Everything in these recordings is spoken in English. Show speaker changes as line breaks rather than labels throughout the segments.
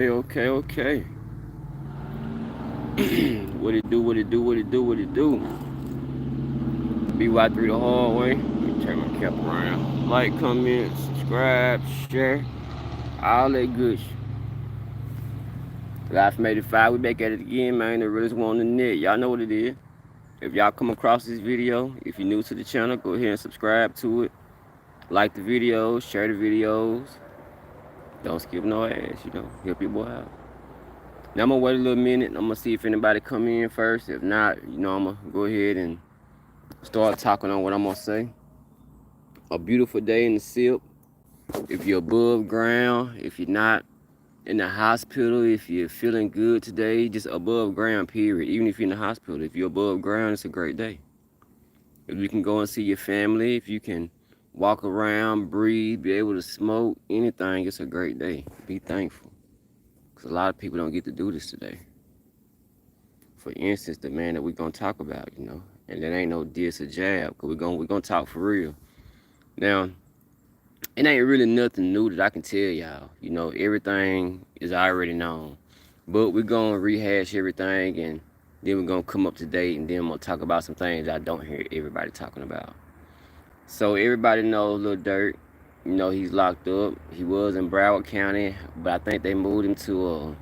Okay. What it do, what it do, what it do, what it do. BY3 the hard way. Let me turn my cap around. Like, comment, subscribe, share. All that good shit. Life from 85, we back at it again, man. The realest one on the net. Y'all know what it is. If y'all come across this video, if you're new to the channel, go ahead and subscribe to it. Like the videos, share the videos. Don't skip no ass. Help your boy out. Now I'm gonna wait a little minute. I'm gonna see if anybody come in first. If not, I'm gonna go ahead and start talking on what I'm gonna say. A beautiful day in the SIP. If you're above ground, if you're not in the hospital, if you're feeling good today, just above ground, period. Even if you're in the hospital, if you're above ground, it's a great day. If you can go and see your family, if you can walk around, breathe, be able to smoke, anything, it's a great day. Be thankful. Because a lot of people don't get to do this today. For instance, the man that we're going to talk about. And that ain't no diss or jab, because we're gonna talk for real. Now, it ain't really nothing new that I can tell y'all. Everything is already known. But we're going to rehash everything, and then we're going to come up to date, and then I'm going to talk about some things I don't hear everybody talking about. So everybody knows Lil Durk. He's locked up. He was in Broward County, but I think they moved him to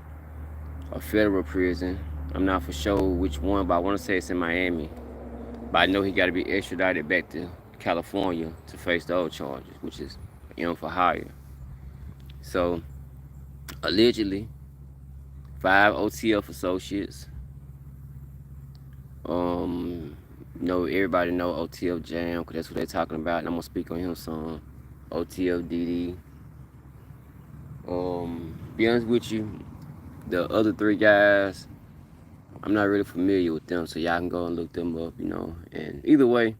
a federal prison. I'm not for sure which one, but I want to say it's in Miami. But I know he got to be extradited back to California to face the old charges, which is for hire. So allegedly, 5 OTF associates. Everybody know OTF Jam, because that's what they're talking about, and I'm gonna speak on him some. OTF DD. Be honest with you, the other 3 guys, I'm not really familiar with them, so y'all can go and look them up. And either way,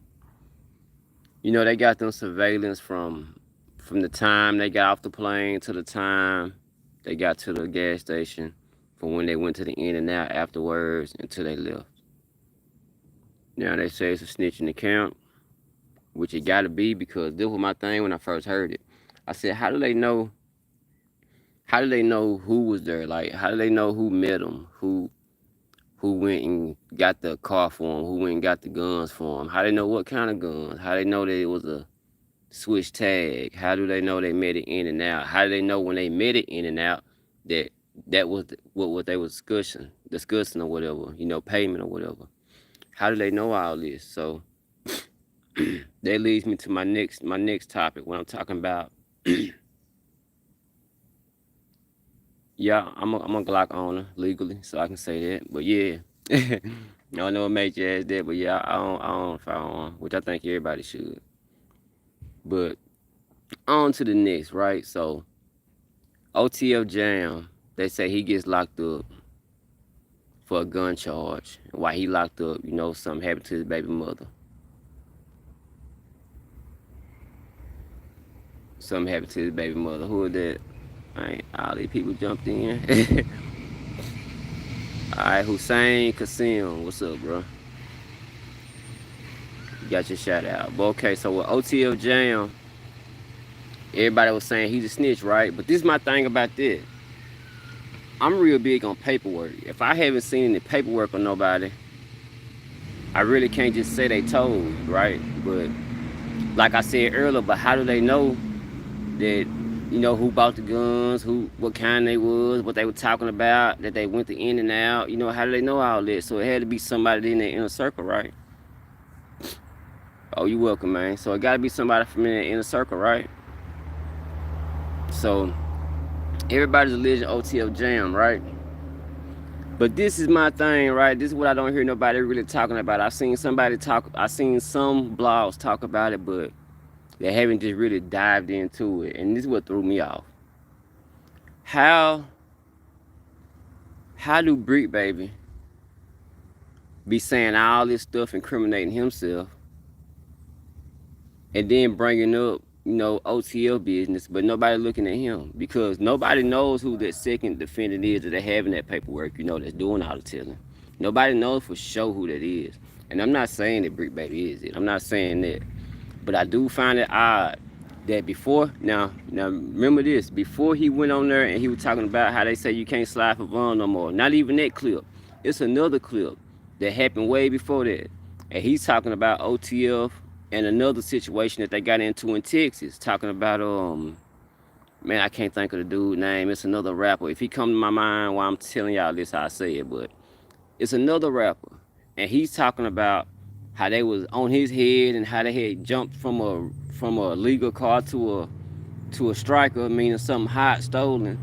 they got them surveillance from the time they got off the plane to the time they got to the gas station, from when they went to the in and out afterwards until they left. Now they say it's a snitching account, which it gotta be, because this was my thing when I first heard it. I said, how do they know? How do they know who was there? Like, how do they know who met them? Who went and got the car for him? Who went and got the guns for him? How do they know what kind of guns? How do they know that it was a switch tag? How do they know they met it in and out? How do they know when they met it in and out that that was what they was discussing or whatever, payment or whatever? How do they know all this? So that leads me to my next topic when I'm talking about. Yeah, I'm a Glock owner legally, so I can say that. But yeah, I don't know what made you ask that, but yeah, I own a firearm, which I think everybody should. But on to the next, right? So OTF Jam, they say he gets locked up for a gun charge. While he locked up, something happened to his baby mother. Something happened to his baby mother. Who is that? All these people jumped in. All right, Hussein Kasim, what's up, bro? You got your shout out. But okay, so with OTF Jam, everybody was saying he's a snitch, right? But this is my thing about this. I'm real big on paperwork. If I haven't seen any paperwork on nobody, I really can't just say they told, right? But like I said earlier, but how do they know that, who bought the guns, what kind they was, what they were talking about, that they went to in and out? How do they know all this? So it had to be somebody in the inner circle, right? Oh, you welcome, man. So it got to be somebody from in the inner circle, right? So everybody's alleging OTF Jam, right? But this is my thing, right? This is what I don't hear nobody really talking about. I've seen some blogs talk about it, but they haven't just really dived into it. And this is what threw me off. How do Brick Baby be saying all this stuff, incriminating himself, and then bringing up, OTL business, but nobody looking at him? Because nobody knows who that second defendant is that they have in that paperwork, that's doing all the telling. Nobody knows for sure who that is. And I'm not saying that Brick Baby is it. I'm not saying that. But I do find it odd that before now remember this, before he went on there and he was talking about how they say you can't slide for Vaughn no more. Not even that clip. It's another clip that happened way before that. And he's talking about OTF and another situation that they got into in Texas, talking about man, I can't think of the dude's name. It's another rapper. If he come to my mind while I'm telling y'all this, I say it, but it's another rapper. And he's talking about how they was on his head and how they had jumped from a legal car to a striker, meaning something hot stolen,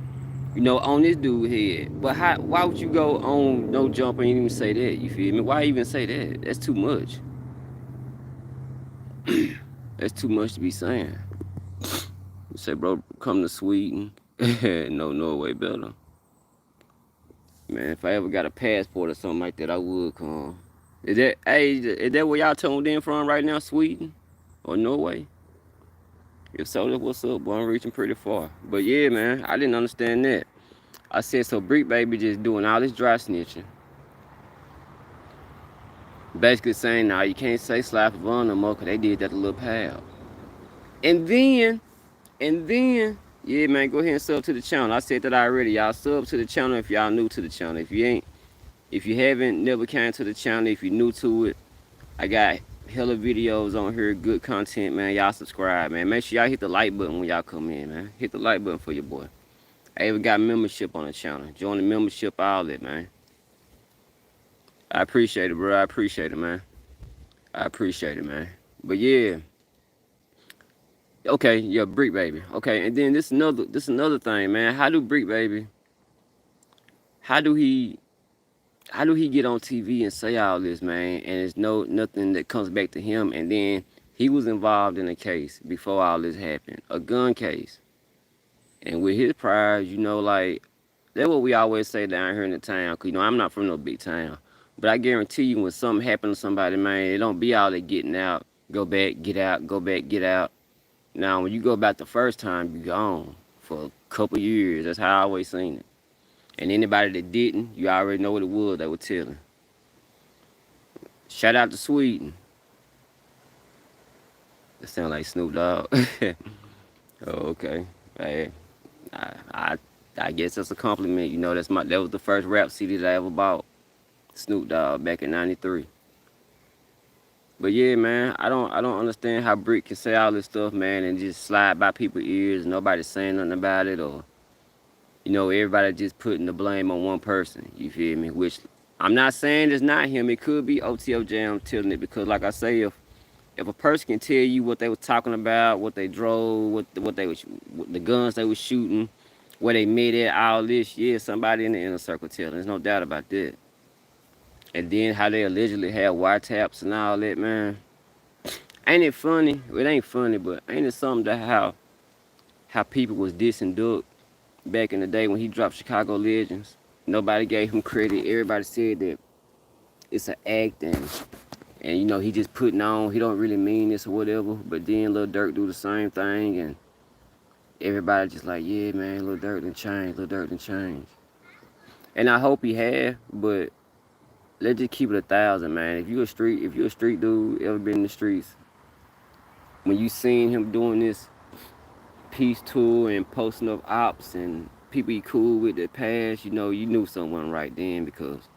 on this dude's head. But why would you go on no jumper and even say that? You feel me? Why even say that? That's too much. That's too much to be saying. You say, bro, come to Sweden. No, Norway better. Man, if I ever got a passport or something like that, I would come. Is that where y'all tuned in from right now, Sweden or Norway? If so, then what's up, boy? I'm reaching pretty far. But yeah, man, I didn't understand that. I said, so Brick Baby just doing all this dry snitching. Basically saying, nah, you can't say Slap Vaughn no more because they did that to Lil Pal. And then, yeah, man, go ahead and sub to the channel. I said that already. Y'all sub to the channel if y'all new to the channel. If you haven't, never came to the channel, if you're new to it, I got hella videos on here, good content, man. Y'all subscribe, man. Make sure y'all hit the like button when y'all come in, man. Hit the like button for your boy. I even got membership on the channel. Join the membership, all that, man. I appreciate it, bro. I appreciate it, man. I appreciate it, man. But yeah. Okay, yeah, Brick Baby. Okay, and then this another thing, man. How do Brick Baby, how do he get on TV and say all this, man? And it's nothing that comes back to him. And then he was involved in a case before all this happened, a gun case. And with his pride, like that's what we always say down here in the town. Cause I'm not from no big town, but I guarantee you, when something happens to somebody, man, it don't be all that getting out, go back, get out, go back, get out. Now, when you go back the first time, you gone for a couple years. That's how I always seen it. And anybody that didn't, you already know what it was they were telling. Shout out to Sweden. That sound like Snoop Dogg. Oh, okay. Hey, I guess that's a compliment. That was the first rap CD that I ever bought. Snoop Dogg back in '93. But yeah, man, I don't understand how Brick can say all this stuff, man, and just slide by people's ears and nobody saying nothing about it, or everybody just putting the blame on one person. You feel me? Which I'm not saying it's not him. It could be OTF Jam telling it, because like I say, if a person can tell you what they was talking about, what they drove, what the guns they was shooting, where they met at, all this, yeah, somebody in the inner circle telling. There's no doubt about that. And then how they allegedly had wiretaps and all that, man. Ain't it funny? Well, it ain't funny, but ain't it something that how people was dissing Durk back in the day when he dropped Chicago Legends? Nobody gave him credit. Everybody said that it's an act, and he just putting on. He don't really mean this or whatever. But then Lil Durk do the same thing, and everybody just like, yeah, man, Lil Durk done changed. Lil Durk done changed. And I hope he have, but let's just keep it 1,000, man. If you're a street dude, ever been in the streets, when you seen him doing this peace tour and posting up ops and people he cool with that passed, you knew someone right then, because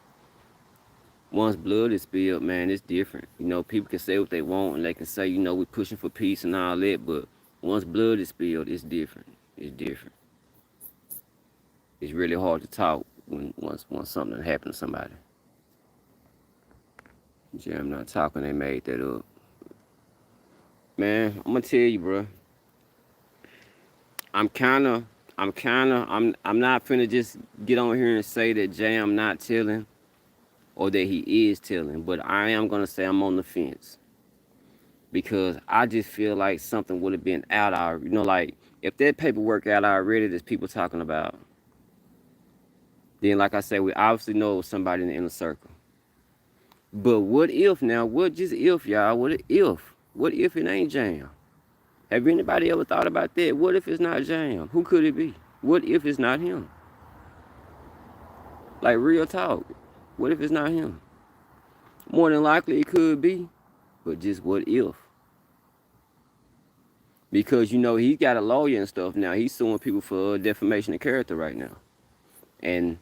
once blood is spilled, man, it's different. People can say what they want and they can say, we're pushing for peace and all that, but once blood is spilled, it's different. It's different. It's really hard to talk once something happened to somebody. I'm not talking, they made that up. Man, I'm gonna tell you, bro. I'm not finna just get on here and say that Jam not telling or that he is telling, but I am gonna say I'm on the fence, because I just feel like something would have been out already. Like if that paperwork out already that people talking about, then like I said, we obviously know it was somebody in the inner circle. But what if now? What just if, y'all? What if? What if it ain't Jam? Have anybody ever thought about that? What if it's not Jam? Who could it be? What if it's not him? Like real talk. What if it's not him? More than likely it could be, but just what if? because he got a lawyer and stuff now. He's suing people for defamation of character right now, and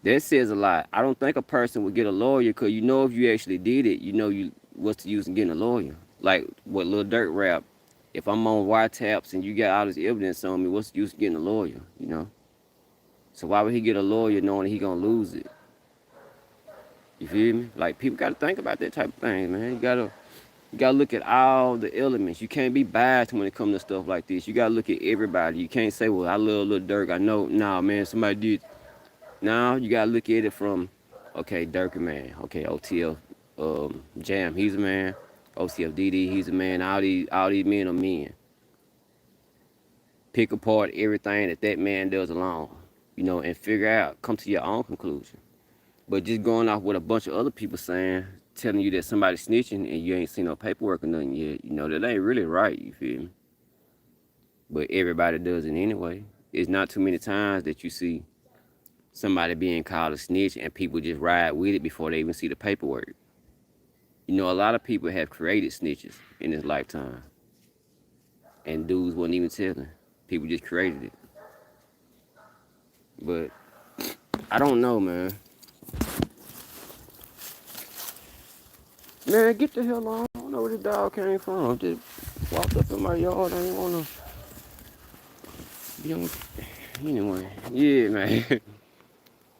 that says a lot. I don't think a person would get a lawyer because if you actually did it, what's the use in getting a lawyer? Like what Lil Durk rap. If I'm on wiretaps and you got all this evidence on me, what's the use of getting a lawyer? So why would he get a lawyer knowing he gonna lose it? You feel me? Like people gotta think about that type of thing, man. You gotta look at all the elements. You can't be biased when it comes to stuff like this. You gotta look at everybody. You can't say, well, I love Lil Durk. I know, nah, man, somebody did. Now you gotta look at it from, okay, Durk a man. Okay, OTL, Jam, he's a man. OCFDD, he's a man. All these men are men. Pick apart everything that man does alone, and figure out, come to your own conclusion. But just going off what a bunch of other people saying, telling you that somebody's snitching and you ain't seen no paperwork or nothing yet, that ain't really right, you feel me? But everybody does it anyway. It's not too many times that you see somebody being called a snitch and people just ride with it before they even see the paperwork. A lot of people have created snitches in this lifetime. And dudes wasn't even telling. People just created it. But I don't know, man. Man, get the hell on. I don't know where the dog came from. Just walked up in my yard. I ain't wanna be on. Anyway, yeah, man.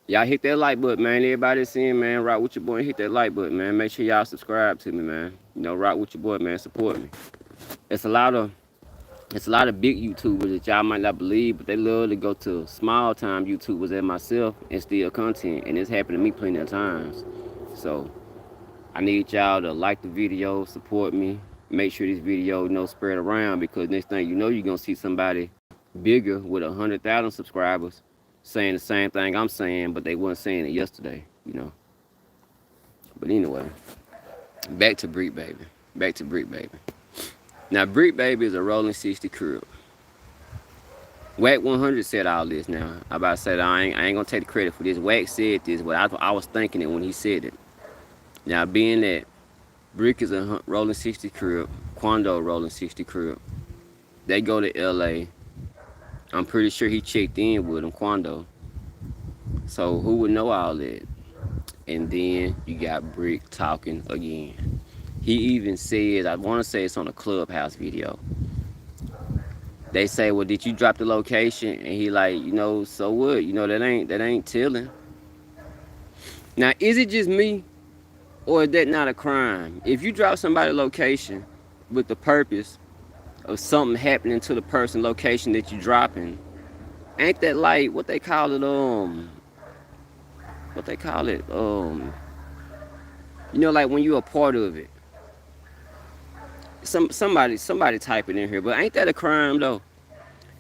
Y'all hit that like button, man. Everybody seeing, man, rock with your boy and hit that like button, man. Make sure y'all subscribe to me, man. Rock with your boy, man. Support me. It's a lot of big YouTubers that y'all might not believe, but they love to go to small time YouTubers as myself and steal content. And it's happened to me plenty of times. So I need y'all to like the video, support me. Make sure this video, spread around, because next thing you know, you're gonna see somebody bigger with 100,000 subscribers saying the same thing I'm saying, but they weren't saying it yesterday. But anyway, back to Brick Baby. Now, Brick Baby is a rolling 60 crib. Wack 100 said all this. Now, I about to say that I ain't gonna take the credit for this. Wack said this, but I was thinking it when he said it. Now, being that Brick is a rolling 60 crib, Quando rolling 60 crib, they go to LA. I'm pretty sure he checked in with him, Quando. So who would know all that? And then you got Brick talking again. He even says, I want to say it's on a Clubhouse video. They say, well, did you drop the location? And he like, so what? That ain't telling. Now, is it just me, or is that not a crime? If you drop somebody's location with the purpose of something happening to the person location that you dropping, ain't that like what they call it? Like when you're a part of it. Somebody type it in here, but ain't that a crime though?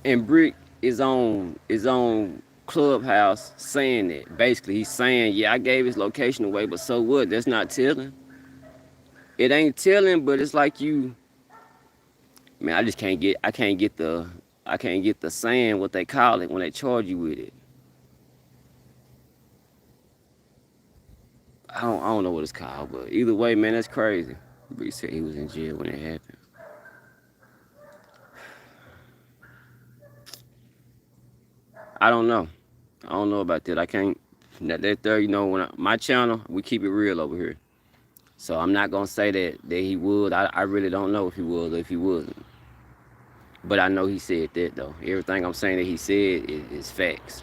And Brick is on Clubhouse saying it. Basically, he's saying, yeah, I gave his location away, but so what? That's not telling. It ain't telling, but it's like man, I can't get the saying what they call it when they charge you with it. I don't know what it's called, but either way, man, that's crazy. Brick said he was in jail when it happened. I don't know. About that. I can't. That there, when my channel, we keep it real over here. So I'm not gonna say that he would. I really don't know if he would or if he wouldn't. But I know he said that though. Everything I'm saying that he said is facts.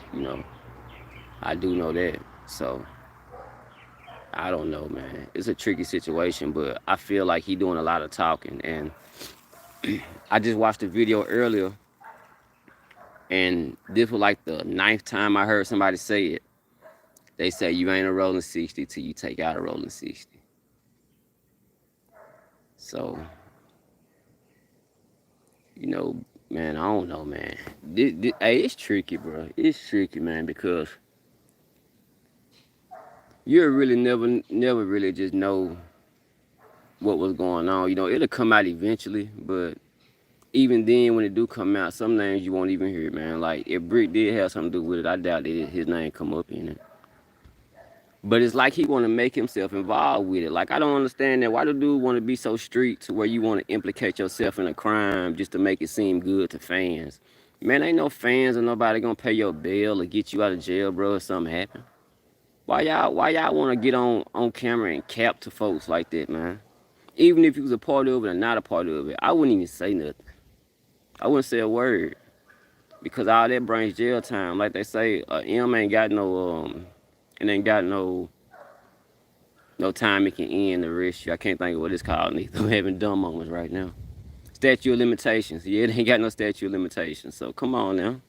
I do know that. So I don't know, man. It's a tricky situation, but I feel like he doing a lot of talking. And I just watched a video earlier, and this was like the 9th time I heard somebody say it. They say you ain't a rolling 60 till you take out a rolling 60. So, man, I don't know, man. Hey, it's tricky, bro. It's tricky, man, because you really never really just know what was going on. It'll come out eventually, but even then, when it do come out, some names you won't even hear, man. Like, if Brick did have something to do with it, I doubt that his name come up in it. But it's like he want to make himself involved with it. Like I don't understand that. Why do dude want to be so street to where you want to implicate yourself in a crime just to make it seem good to fans? Man, ain't no fans or nobody gonna pay your bail or get you out of jail, bro, if something happen. Why y'all want to get on camera and cap to folks like that, man? Even if you was a part of it or not a part of it, I wouldn't even say nothing. I wouldn't say a word because all that brings jail time. Like they say, M ain't got it ain't got no time it can end the rest. I can't think of what it's called. I'm having dumb moments right now. Statute of limitations. Yeah, it ain't got no statute of limitations. So come on now.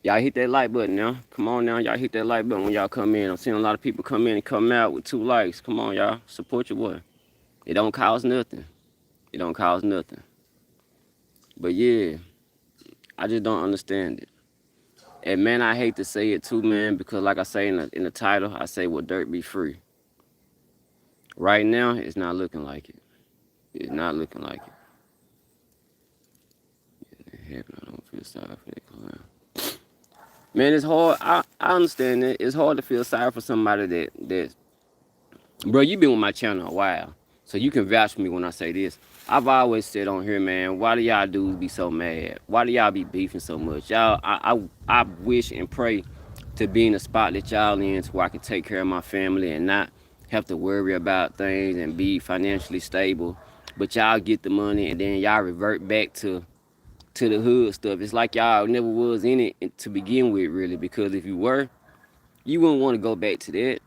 Y'all hit that like button now. Come on now. Y'all hit that like button when y'all come in. I'm seeing a lot of people come in and come out with 2 likes. Come on, y'all. Support your boy. It don't cost nothing. It don't cost nothing. But yeah, I just don't understand it. And man, I hate to say it too, man, because like I say in the title, I say, will Durk be free? Right now, it's not looking like it. It's not looking like it. I don't feel sorry for that clown. Man, it's hard. I understand it. It's hard to feel sorry for somebody that bro, you been with my channel a while. So you can vouch for me when I say this. I've always said on here, man, why do y'all dudes be so mad? Why do y'all be beefing so much? Y'all, I wish and pray to be in a spot that y'all in to where I can take care of my family and not have to worry about things and be financially stable. But y'all get the money and then y'all revert back to the hood stuff. It's like y'all never was in it to begin with, really, because if you were, you wouldn't want to go back to that.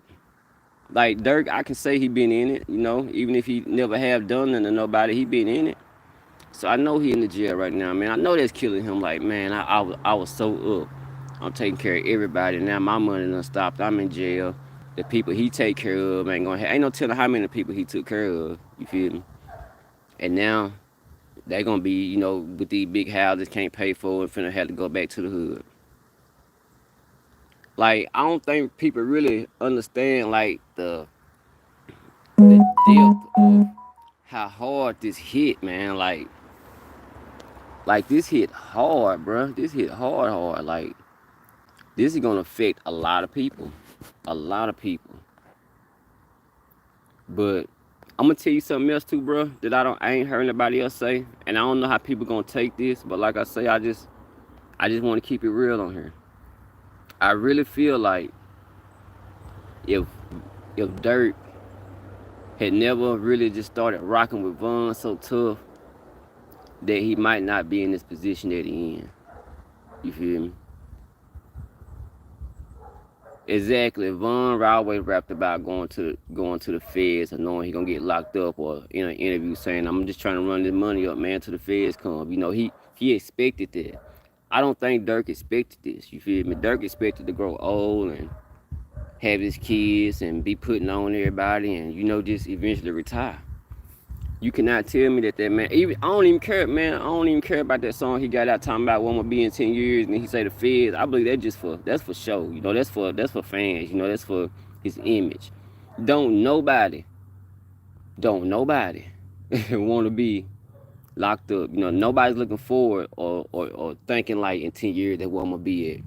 Like Durk, I can say he been in it, even if he never have done nothing to nobody, he been in it. So I know he in the jail right now, man. I know that's killing him. Like, man, I was so up. I'm taking care of everybody. Now my money done stopped. I'm in jail. The people he take care of ain't no telling how many people he took care of. You feel me? And now they gonna be, with these big houses can't pay for it, finna have to go back to the hood. Like, I don't think people really understand like the depth of how hard this hit, man. Like this hit hard, bro. This hit hard. Like, this is gonna affect a lot of people, a lot of people. But I'm gonna tell you something else too, bro. That I ain't heard nobody else say, and I don't know how people gonna take this. But like I say, I just want to keep it real on here. I really feel like if if Durk had never really just started rocking with Von so tough, that he might not be in this position that he in. You feel me? Exactly. Von always rapped about going to the feds or knowing he gonna get locked up, or in an interview saying, "I'm just trying to run this money up, man, till the feds come." He expected that. I don't think Durk expected this. You feel me? Durk expected to grow old and have his kids and be putting on everybody and just eventually retire. You cannot tell me that man. Even I don't even care, man. I don't even care about that song he got out talking about what I'm gonna be in 10 years, and he say the feds. I believe that's for show. That's for fans. That's for his image. Don't nobody, don't nobody want to be locked up. Nobody's looking forward or thinking like in 10 years that what I'm gonna be at.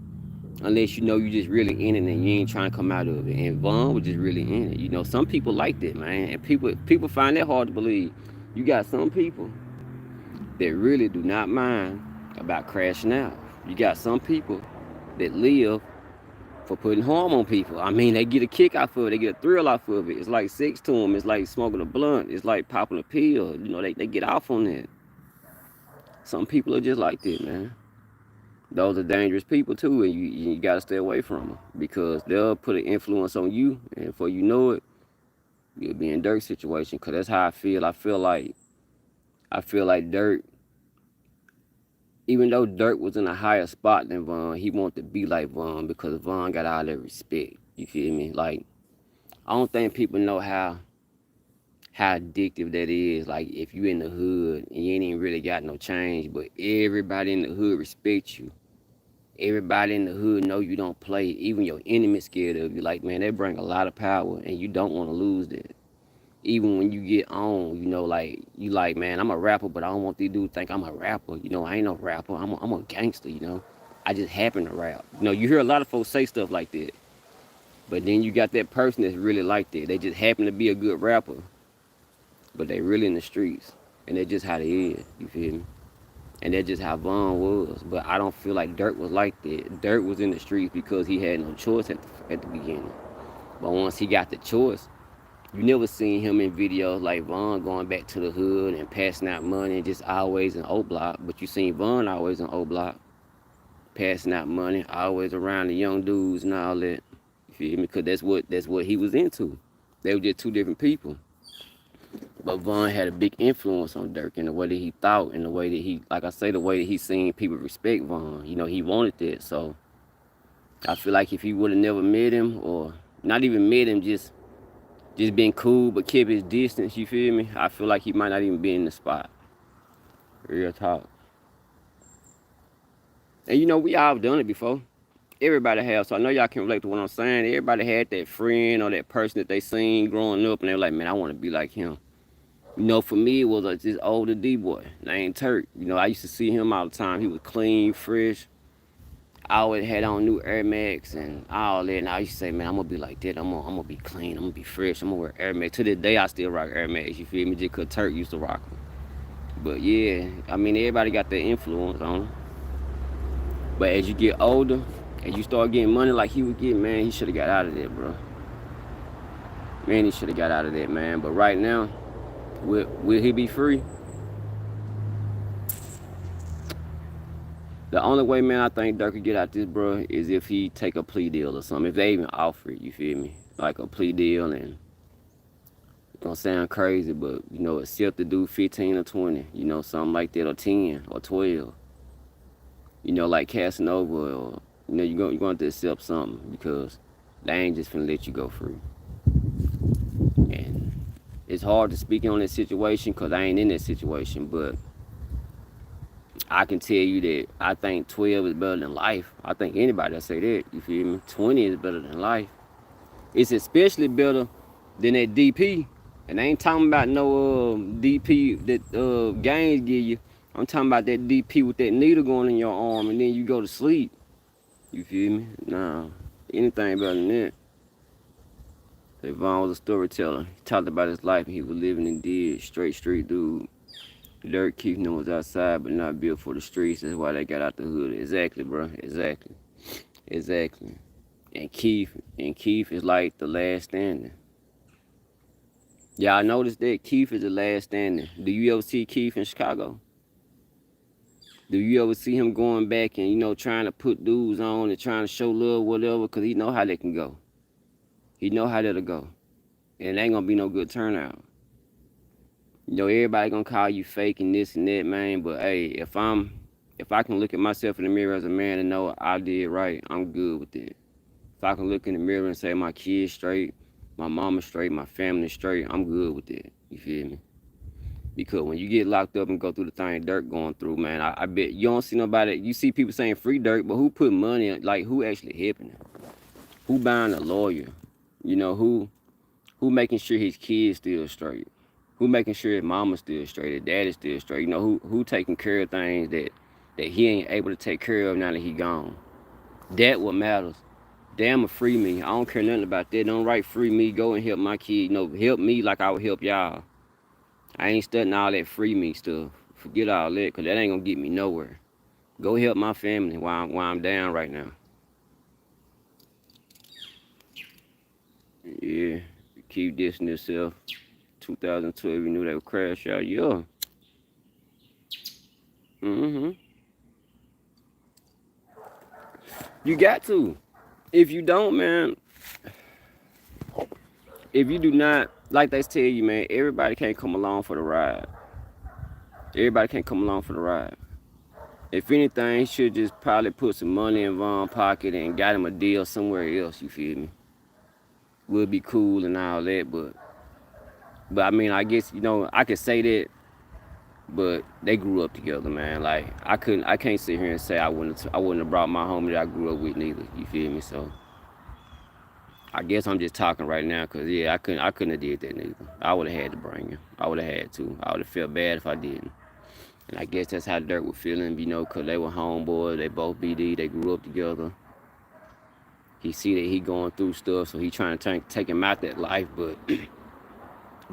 Unless you just really in it and you ain't trying to come out of it. And Von was just really in it. Some people like that, man. And people find that hard to believe. You got some people that really do not mind about crashing out. You got some people that live for putting harm on people. I mean, they get a kick out of it. They get a thrill off of it. It's like sex to them. It's like smoking a blunt. It's like popping a pill. They get off on that. Some people are just like that, man. Those are dangerous people too, and you got to stay away from them because they'll put an influence on you, and before you know it, you'll be in Durk's situation. Cause that's how I feel. I feel like Durk, even though Durk was in a higher spot than Von, he wanted to be like Von because Von got all that respect. You feel me? Like, I don't think people know how addictive that is. Like, if you in the hood and you ain't even really got no change, but everybody in the hood respects you. Everybody in the hood know you don't play. Even your enemies scared of you. Like, man, they bring a lot of power, and you don't want to lose that. Even when you get on, like, you like, man, I'm a rapper, but I don't want these dudes to think I'm a rapper. I ain't no rapper. I'm a gangster, I just happen to rap. You hear a lot of folks say stuff like that. But then you got that person that's really like that. They just happen to be a good rapper, but they really in the streets. And that's just how they is, you feel me? And that's just how Von was. But I don't feel like Durk was like that. Durk was in the streets because he had no choice at the beginning. But once he got the choice, you never seen him in videos like Von going back to the hood and passing out money and just always in O Block. But you seen Von always in O Block, passing out money, always around the young dudes and all that. You feel me? Because that's what he was into. They were just two different people. But Von had a big influence on Durk in the way that he thought, and the way that he, like I say, the way that he seen people respect Von. You know, he wanted that. So I feel like if he would have never met him, or not even met him, just been cool but kept his distance, you feel me? I feel like he might not even be in the spot. Real talk. And you know, we all done it before. Everybody has, so I know y'all can relate to what I'm saying. Everybody had that friend or that person that they seen growing up, and they were like, man, I want to be like him. You know, for me, it was this older D-boy named Turk. You know, I used to see him all the time. He was clean, fresh. I always had on new Air Max and all that. And I used to say, man, I'm going to be like that. I'm gonna be clean. I'm going to be fresh. I'm going to wear Air Max. To this day, I still rock Air Max. You feel me? Just because Turk used to rock them. But yeah, I mean, everybody got their influence on them. But as you get older and you start getting money like he was getting, man, he should have got out of that, bro. Man, he should have got out of that, man. But right now, will he be free? The only way, man, I think Durk could get out this, bro, is if he take a plea deal or something. If they even offer it, you feel me? Like a plea deal, and it's gonna sound crazy, but, you know, accept to do 15 or 20, you know, something like that, or 10 or 12. You know, like Casanova, or, you know, you're going to accept something because they ain't just finna let you go free. And it's hard to speak on that situation because I ain't in that situation, but I can tell you that I think 12 is better than life. I think anybody that say that, you feel me? 20 is better than life. It's especially better than that DP. And I ain't talking about no DP that gangs give you. I'm talking about that DP with that needle going in your arm and then you go to sleep. You feel me? Nah, anything better than that. Von was a storyteller. He talked about his life and he was living and dead. Straight street dude. Durk Keith was outside but not built for the streets. That's why they got out the hood. Exactly, bro. Exactly. Exactly. And Keith is like the last standing. Y'all notice that Keith is the last standing. Do you ever see Keith in Chicago? Do you ever see him going back and, you know, trying to put dudes on and trying to show love, whatever? Because he know how they can go. He know how that'll go. And it ain't going to be no good turnout. You know, everybody going to call you fake and this and that, man. But, hey, if I can look at myself in the mirror as a man and know I did right, I'm good with it. If I can look in the mirror and say my kids straight, my mama straight, my family straight, I'm good with it. You feel me? Because when you get locked up and go through the thing Durk going through, man, I bet you don't see nobody. You see people saying free Durk, but who put money, like who actually helping him? Who buying a lawyer? You know, who making sure his kids still straight? Who making sure his mama's still straight, his daddy's still straight? You know, who taking care of things that he ain't able to take care of now that he gone? That what matters. Damn, free me. I don't care nothing about that. Don't write free me. Go and help my kid. You know, help me like I would help y'all. I ain't studying all that free me stuff. Forget all that, because that ain't going to get me nowhere. Go help my family while I'm down right now. Yeah, keep dissing yourself. 2012, you knew they would crash out. Yeah. You got to. If you don't, man, if you do not, like they tell you, man, everybody can't come along for the ride. Everybody can't come along for the ride. If anything, he should just probably put some money in Von's pocket and got him a deal somewhere else, you feel me? Would be cool and all that, but I mean, I guess, you know, I could say that, but they grew up together, man. Like, I can't sit here and say I wouldn't have brought my homie that I grew up with neither, you feel me? So I guess I'm just talking right now, cause yeah, I couldn't have did that neither. I would have had to bring him. I would have had to. I would have felt bad if I didn't. And I guess that's how Durk was feeling, you know, cause they were homeboys. They both BD. They grew up together. He see that he going through stuff, so he trying to take him out that life, but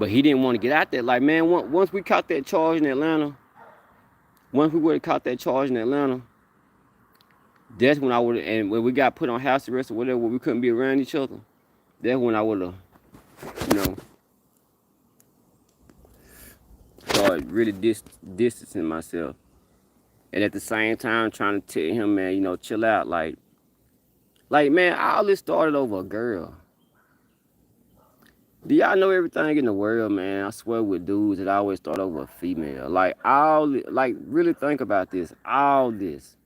he didn't want to get out that life, man. Once we caught that charge in Atlanta, once we would have caught that charge in Atlanta, that's when I would, and when we got put on house arrest or whatever, where we couldn't be around each other, that's when I would have, you know, started really distancing myself. And at the same time, trying to tell him, man, chill out. Like, man, all this started over a girl. Do y'all know everything in the world, man? I swear with dudes, it always start over a female. Like, really think about this. All this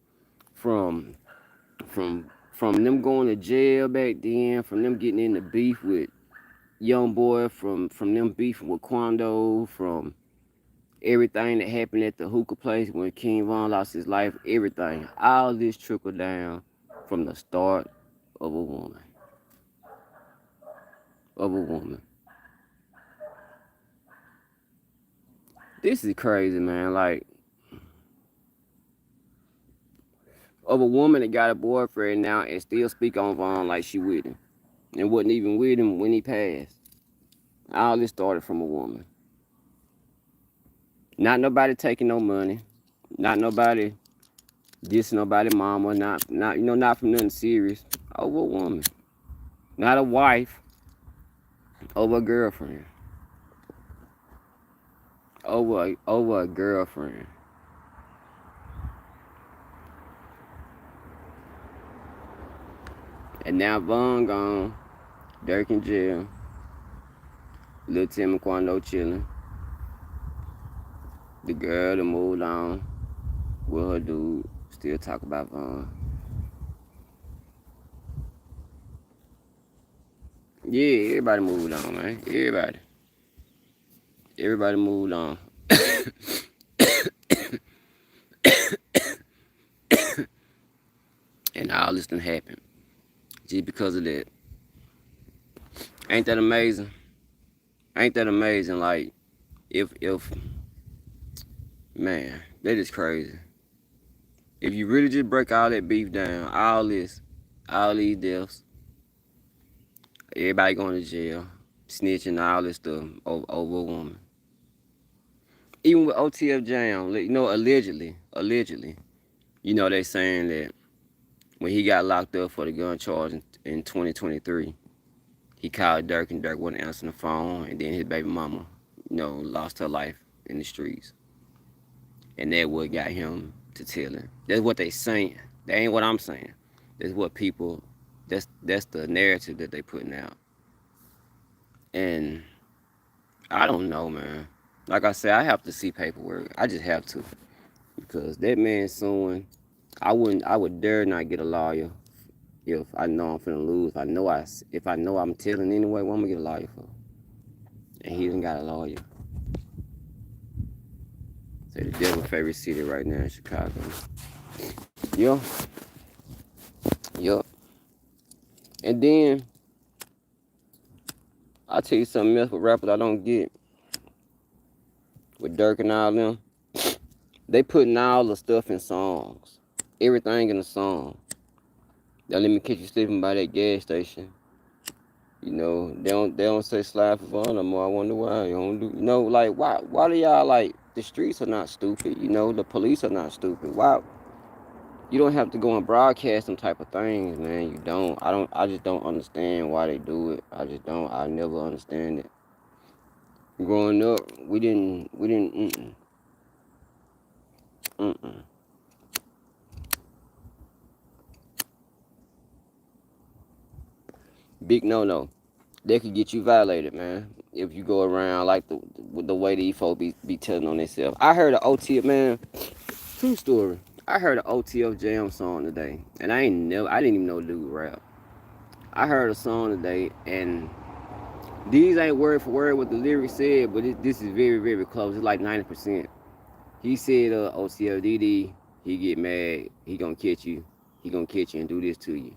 from from them going to jail back then, from them getting into beef with young boy, from them beefing with Quando, from everything that happened at the hookah place when King Von lost his life, everything. All this trickled down from the start of a woman. Of a woman. This is crazy, man. Like, of a woman that got a boyfriend now and still speak on Von like she with him. And wasn't even with him when he passed. All this started from a woman. Not nobody taking no money. Not nobody dissing nobody mama. Not from nothing serious. Over a woman. Not a wife. Over a girlfriend. Over a girlfriend. And now Von gone. Durk in jail. Lil Tim and Quando chilling. The girl that moved on with her dude still talk about Von. Yeah, everybody moved on, man. Everybody moved on. And all this done happened just because of that. Ain't that amazing? Ain't that amazing? Like, if man, that is crazy. If you really just break all that beef down, all these deaths, everybody going to jail, snitching, all this stuff over a woman. Even with OTF Jam, allegedly, they saying that when he got locked up for the gun charge in 2023, he called Durk and Durk wasn't answering the phone, and then his baby mama, lost her life in the streets. And that what got him to tell him. That's what they saying. That ain't what I'm saying. That's what people, that's the narrative that they putting out. And I don't know, man. Like I said, I have to see paperwork. I just have to. Because that man suing, I would dare not get a lawyer if I know I'm finna lose. If I know I'm telling anyway, what I'm gonna get a lawyer for? And he done got a lawyer. Say the devil's favorite city right now in Chicago. Yeah. Yup. And then I'll tell you something else with rappers I don't get. With Durk and all them, they putting all the stuff in songs. Everything in a song. Don't let me catch you sleeping by that gas station. They don't say slide for fun no more. I wonder why. You don't do like why do y'all like the streets are not stupid, the police are not stupid. Why you don't have to go and broadcast them type of things, man. You don't. I just don't understand why they do it. I just don't. I never understand it. Growing up, we didn't Big no. They could get you violated, man. If you go around like the way these folks be telling on themselves. I heard an OTF, man. True story. I heard an OTF Jam song today, and I didn't even know the dude rap. I heard a song today, and these ain't word for word what the lyrics said, but this is very, very close. It's like 90%. He said, OTFDD, he get mad, he gonna catch you and do this to you.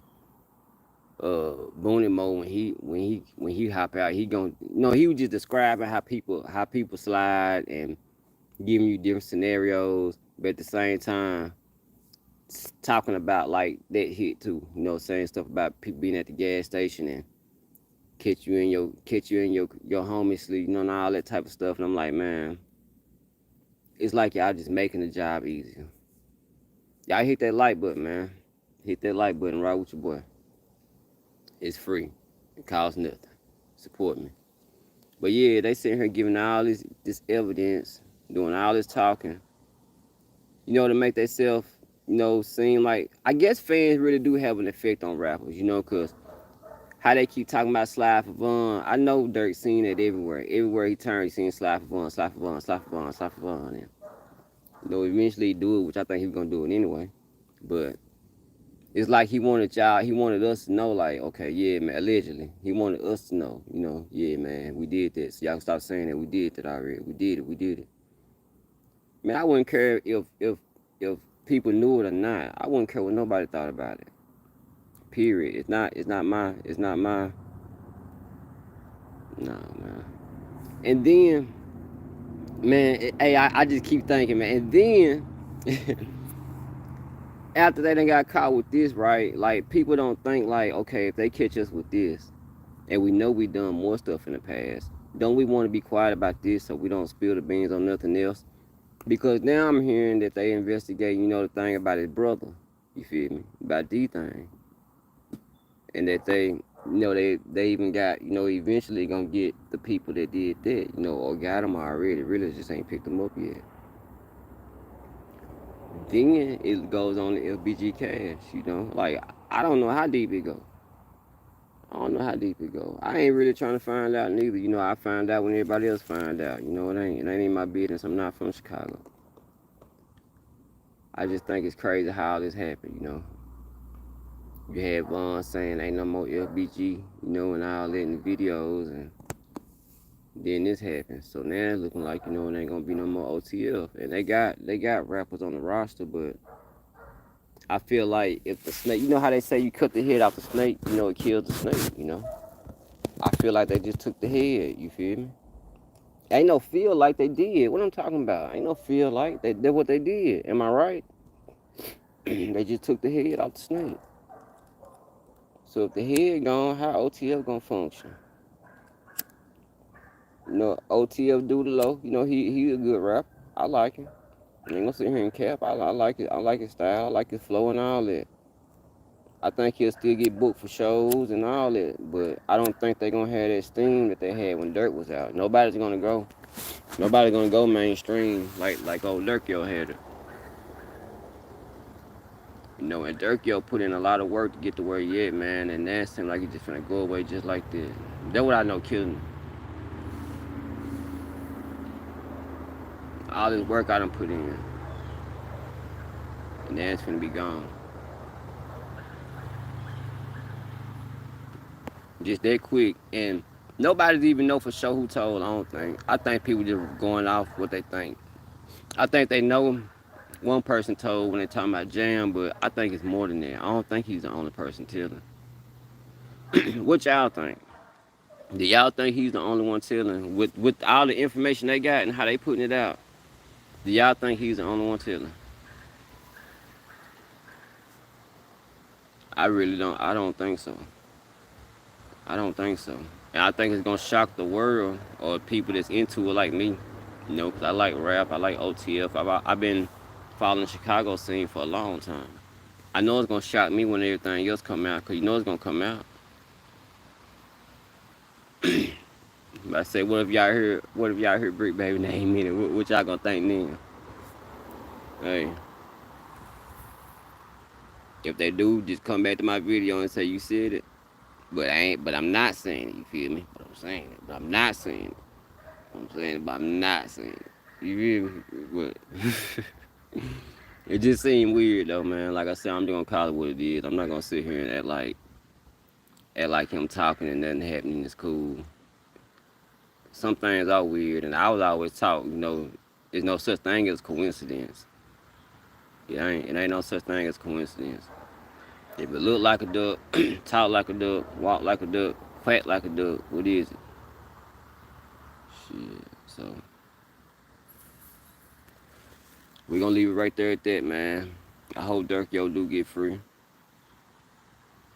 Boone and Mo when he hop out, he was just describing how people slide and giving you different scenarios, but at the same time, talking about like that hit too. You know, saying stuff about people being at the gas station and catch you in your homie sleep. You know, and all that type of stuff. And I'm like, man, it's like y'all just making the job easier. Y'all hit that like button, man. Hit that like button right with your boy. It's free. It costs nothing. Support me. But yeah, they sitting here giving all this evidence, doing all this talking, to make themselves, seem like, I guess fans really do have an effect on rappers, because how they keep talking about Sly for Von. I know Durk seen it everywhere. Everywhere he turned, he seen Sly for Von, Sly for Von, Sly for Von, Sly for Von. And, eventually he do it, which I think he was going to do it anyway. But it's like he wanted us to know, like, okay, yeah, man, allegedly. He wanted us to know, yeah, man, we did that. So y'all can stop saying that we did that already. We did it. Man, I wouldn't care if people knew it or not. I wouldn't care what nobody thought about it. Period. It's not my no, man. And then, man, hey, I just keep thinking, man. And then after they done got caught with this, right? Like, people don't think like, okay, if they catch us with this, and we know we done more stuff in the past, don't we want to be quiet about this so we don't spill the beans on nothing else? Because now I'm hearing that they investigate, the thing about his brother. You feel me? About D thing. And that they even got, eventually gonna get the people that did that, or got them already. Really just ain't picked them up yet. Then it goes on the FBG cash, Like, I don't know how deep it go. I don't know how deep it go. I ain't really trying to find out neither. I find out when everybody else find out. It ain't my business. I'm not from Chicago. I just think it's crazy how all this happened. You had Vaughn saying ain't no more FBG, and all that in the videos, and then this happened. So now it's looking like, it ain't gonna be no more OTF. And they got rappers on the roster, but I feel like if the snake, how they say you cut the head off the snake, it kills the snake. I feel like they just took the head, you feel me? Ain't no feel like they did. What I'm talking about? Ain't no feel like they did what they did. Am I right? They just took the head off the snake. So if the head gone, how OTF gonna function? OTF do the low. He a good rapper. I like him. I ain't gonna sit here and cap. I like it. I like his style. I like his flow and all that. I think he'll still get booked for shows and all that, but I don't think they're gonna have that steam that they had when Durk was out. Nobody's gonna go. Nobody's gonna go mainstream like old Durk had it. And Durk put in a lot of work to get to where he at, man, and that seemed like he just finna go away just like that. That's what I know killing him. All this work I done put in, and that's finna be gone. Just that quick, and nobody's even know for sure who told. I don't think. I think people just going off what they think. I think they know one person told when they talking about Jam, but I think it's more than that. I don't think he's the only person telling. What y'all think? Do y'all think he's the only one telling with all the information they got and how they putting it out? Do y'all think he's the only one telling? I really don't. I don't think so. I don't think so. And I think it's gonna shock the world or people that's into it like me. 'Cause I like rap. I like OTF. I've been following the Chicago scene for a long time. I know it's gonna shock me when everything else come out, 'cause it's gonna come out. But I say, what if y'all heard Brick Baby name in it? What y'all gonna think then? Hey, if they do, just come back to my video and say you said it. But I'm not saying it, you feel me? But I'm saying it. But I'm not saying it. I'm saying it, but I'm not saying it. You feel me? But it just seemed weird though, man. Like I said, I'm just gonna call it what it is. I'm not gonna sit here and act like him talking and nothing happening is cool. Some things are weird, and I was always taught, there's no such thing as coincidence. It ain't no such thing as coincidence. If it look like a duck, talk like a duck, walk like a duck, quack like a duck, what is it? Shit. So we gonna leave it right there at that, man. I hope Durk do get free.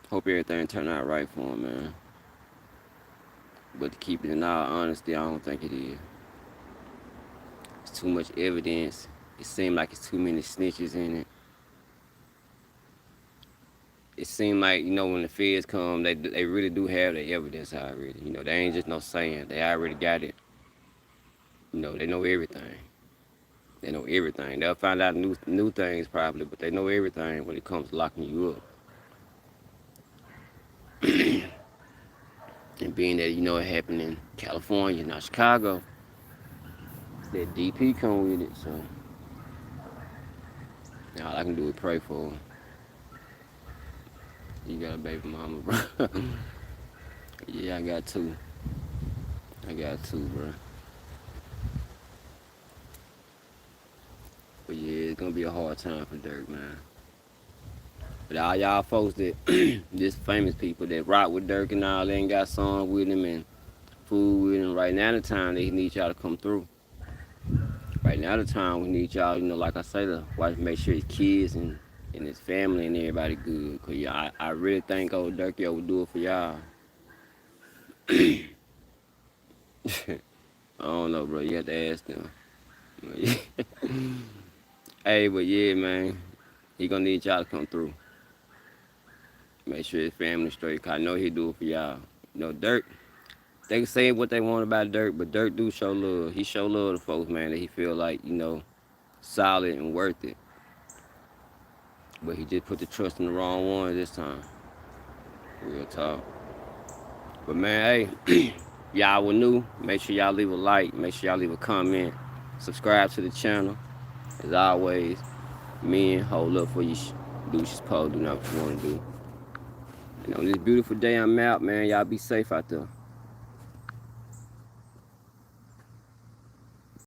Hope everything turn out right for him, man. But to keep it in all honesty, I don't think it is. It's too much evidence. It seems like it's too many snitches in it. It seems like, when the feds come, they really do have the evidence already. They ain't just no saying. They already got it. They know everything. They know everything. They'll find out new things probably, but they know everything when it comes to locking you up. And being that it happened in California, not Chicago, that DP come with it. So all I can do is pray for him. You got a baby mama, bro. Yeah, I got two. Bro. But yeah, it's gonna be a hard time for Durk, man. But all y'all folks that just famous people that rock with Durk and all, they ain't got songs with him and food with him. Right now the time they need y'all to come through. Right now the time we need y'all, like I say, to watch, make sure his kids and his family and everybody good. Cause yeah, I really think old Durk would do it for y'all. I don't know, bro. You have to ask them. Hey, but yeah, man, he gonna need y'all to come through. Make sure his family straight. Cause I know he do it for y'all. Durk. They can say what they want about Durk, but Durk do show love. He show love to folks, man, that he feel like, solid and worth it. But he just put the trust in the wrong one this time. Real talk. But man, hey, y'all were new. Make sure y'all leave a like. Make sure y'all leave a comment. Subscribe to the channel. As always, men hold up for you. Do what you're supposed to do, not what you want to do. And on this beautiful day I'm out, man, y'all be safe out there.